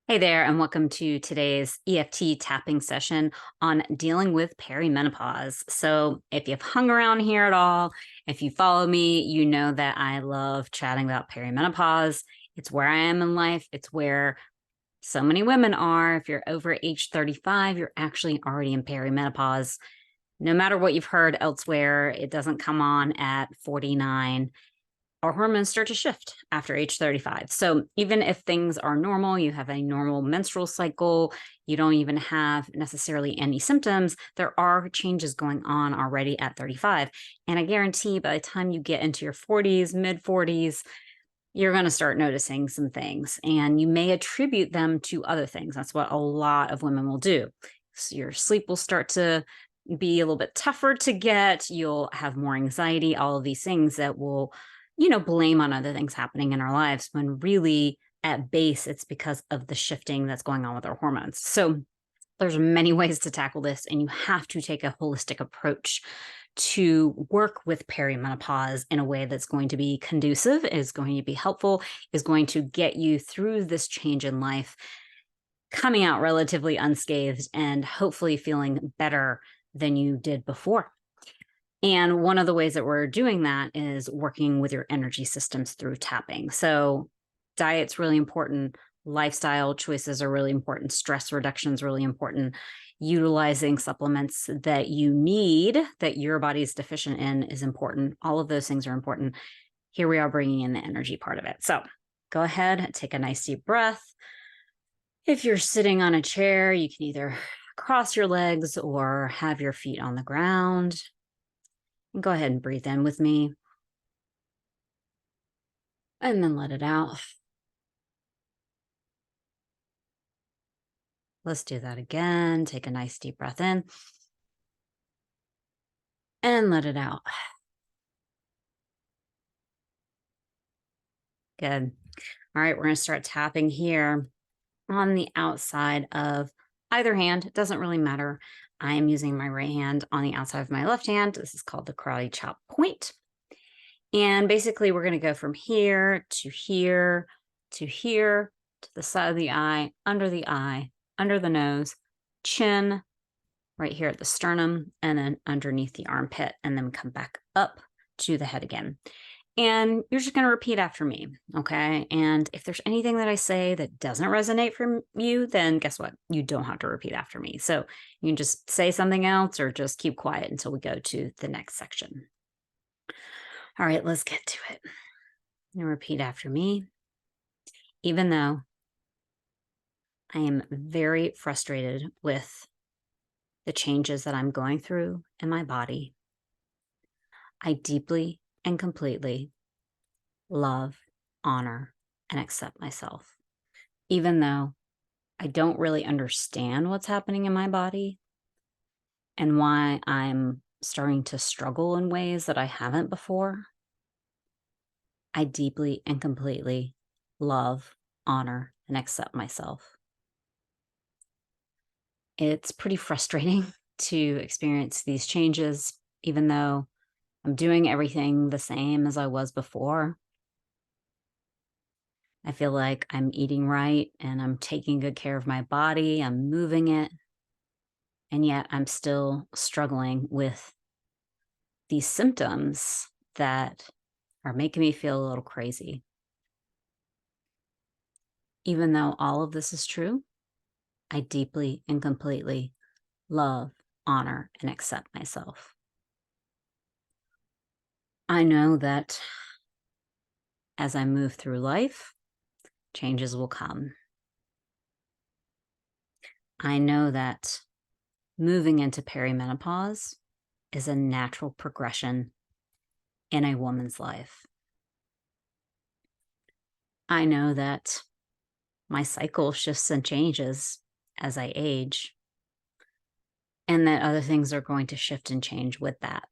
Hey there, and welcome to today's EFT tapping session on dealing with perimenopause. So, if you've hung around here at all, if you follow me, you know that I love chatting about perimenopause. It's where I am in life, it's where so many women are. If you're over age 35, you're actually already in perimenopause. No matter what you've heard elsewhere, it doesn't come on at 49. Our hormones start to shift after age 35. So even if things are normal, you have a normal menstrual cycle, you don't even have necessarily any symptoms, there are changes going on already at 35. And I guarantee by the time you get into your 40s, mid 40s, you're going to start noticing some things and you may attribute them to other things. That's what a lot of women will do. So your sleep will start to be a little bit tougher to get. You'll have more anxiety, all of these things that will, blame on other things happening in our lives when really at base it's because of the shifting that's going on with our hormones. So there's many ways to tackle this, and you have to take a holistic approach to work with perimenopause in a way that's going to be conducive, is going to be helpful, is going to get you through this change in life, coming out relatively unscathed and hopefully feeling better than you did before. And one of the ways that we're doing that is working with your energy systems through tapping. So diet's really important. Lifestyle choices are really important. Stress reduction is really important. Utilizing supplements that you need, that your body is deficient in, is important. All of those things are important. Here we are bringing in the energy part of it. So go ahead, take a nice deep breath. If you're sitting on a chair, you can either cross your legs or have your feet on the ground. And go ahead and breathe in with me. And then let it out. Let's do that again. Take a nice deep breath in. And let it out. Good. All right, we're going to start tapping here on the outside of either hand. It doesn't really matter. I am using my right hand on the outside of my left hand. This is called the karate chop point. And basically, we're going to go from here to here to here, to the side of the eye, under the nose, chin, right here at the sternum, and then underneath the armpit, and then come back up to the head again. And you're just going to repeat after me, okay? And if there's anything that I say that doesn't resonate from you, then guess what? You don't have to repeat after me. So you can just say something else or just keep quiet until we go to the next section. All right, let's get to it. And repeat after me. Even though I am very frustrated with the changes that I'm going through in my body, I deeply and completely love, honor, and accept myself. Even though I don't really understand what's happening in my body and why I'm starting to struggle in ways that I haven't before, I deeply and completely love, honor, and accept myself. It's pretty frustrating to experience these changes, even though I'm doing everything the same as I was before. I feel like I'm eating right and I'm taking good care of my body, I'm moving it, and yet I'm still struggling with these symptoms that are making me feel a little crazy. Even though all of this is true, I deeply and completely love, honor, and accept myself. I know that as I move through life, changes will come. I know that moving into perimenopause is a natural progression in a woman's life. I know that my cycle shifts and changes as I age, and that other things are going to shift and change with that.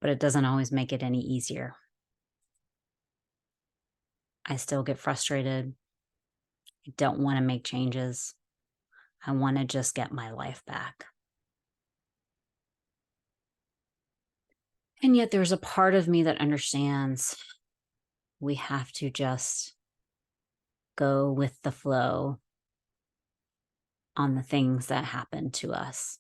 But it doesn't always make it any easier. I still get frustrated. I don't want to make changes. I want to just get my life back. And yet there's a part of me that understands we have to just go with the flow on the things that happen to us.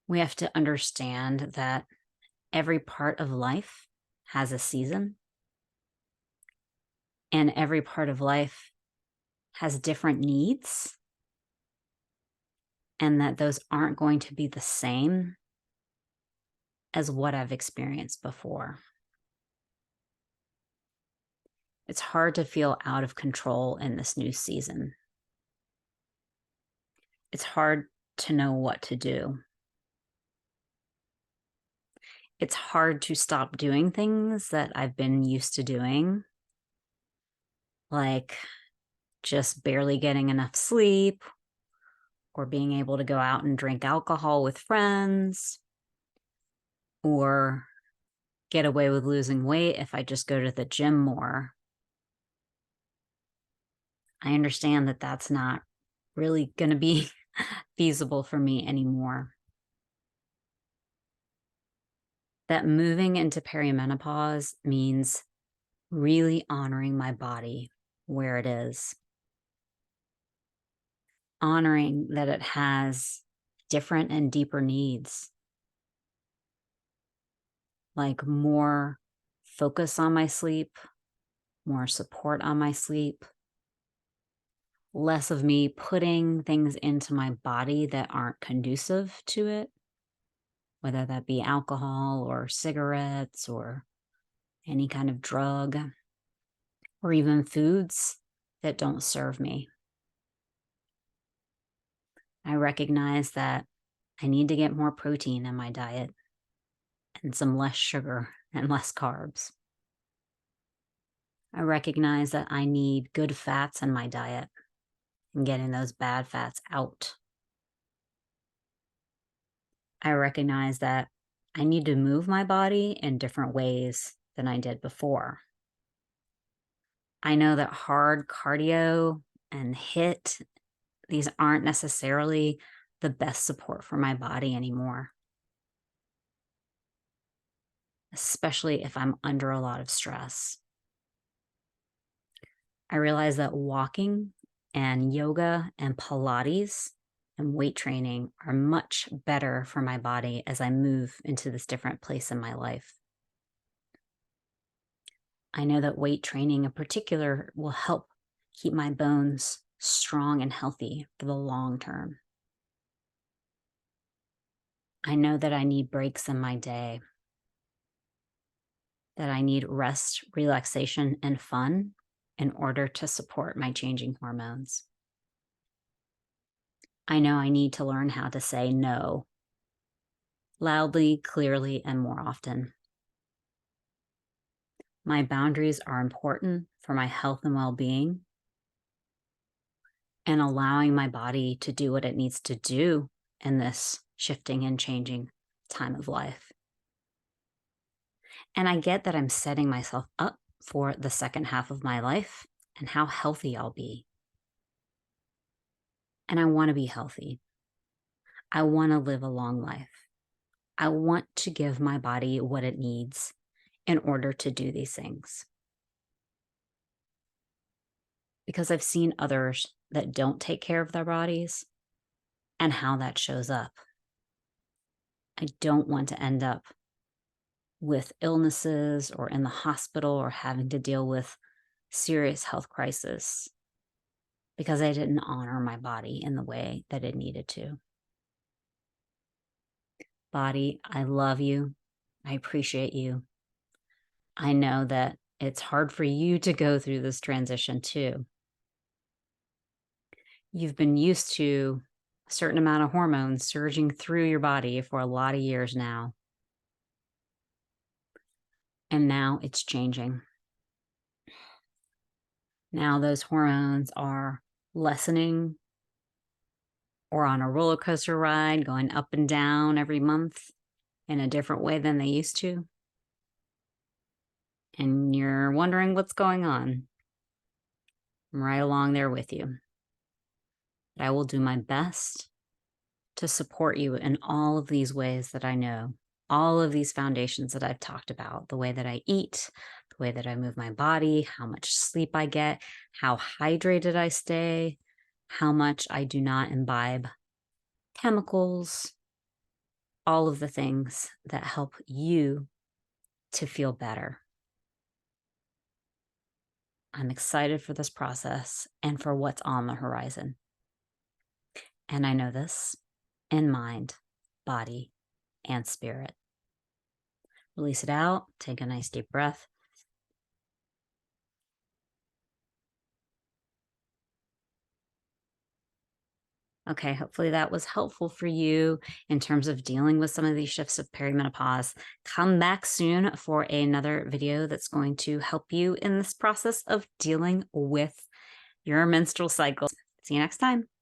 We have to understand that every part of life has a season, and every part of life has different needs, and that those aren't going to be the same as what I've experienced before. It's hard to feel out of control in this new season. It's hard to know what to do. It's hard to stop doing things that I've been used to doing, like just barely getting enough sleep, or being able to go out and drink alcohol with friends, or get away with losing weight if I just go to the gym more. I understand that that's not really going to be feasible for me anymore. That moving into perimenopause means really honoring my body where it is, honoring that it has different and deeper needs, like more focus on my sleep, more support on my sleep, less of me putting things into my body that aren't conducive to it, whether that be alcohol or cigarettes or any kind of drug, or even foods that don't serve me. I recognize that I need to get more protein in my diet and some less sugar and less carbs. I recognize that I need good fats in my diet and getting those bad fats out. I recognize that I need to move my body in different ways than I did before. I know that hard cardio and HIIT, these aren't necessarily the best support for my body anymore, especially if I'm under a lot of stress. I realize that walking and yoga and Pilates and weight training are much better for my body as I move into this different place in my life. I know that weight training in particular will help keep my bones strong and healthy for the long term. I know that I need breaks in my day, that I need rest, relaxation, and fun in order to support my changing hormones. I know I need to learn how to say no loudly, clearly, and more often. My boundaries are important for my health and well-being, and allowing my body to do what it needs to do in this shifting and changing time of life. And I get that I'm setting myself up for the second half of my life and how healthy I'll be. And I want to be healthy. I want to live a long life. I want to give my body what it needs in order to do these things. Because I've seen others that don't take care of their bodies and how that shows up. I don't want to end up with illnesses or in the hospital or having to deal with serious health crisis because I didn't honor my body in the way that it needed to. Body, I love you. I appreciate you. I know that it's hard for you to go through this transition too. You've been used to a certain amount of hormones surging through your body for a lot of years now. And now it's changing. Now those hormones are lessening or on a roller coaster ride, going up and down every month in a different way than they used to. And you're wondering what's going on. I'm right along there with you. But I will do my best to support you in all of these ways that I know, all of these foundations that I've talked about, the way that I eat, the way that I move my body, how much sleep I get, how hydrated I stay, how much I do not imbibe chemicals, all of the things that help you to feel better. I'm excited for this process and for what's on the horizon. And I know this in mind, body, and spirit. Release it out. Take a nice deep breath. Okay, hopefully that was helpful for you in terms of dealing with some of these shifts of perimenopause. Come back soon for another video that's going to help you in this process of dealing with your menstrual cycle. See you next time.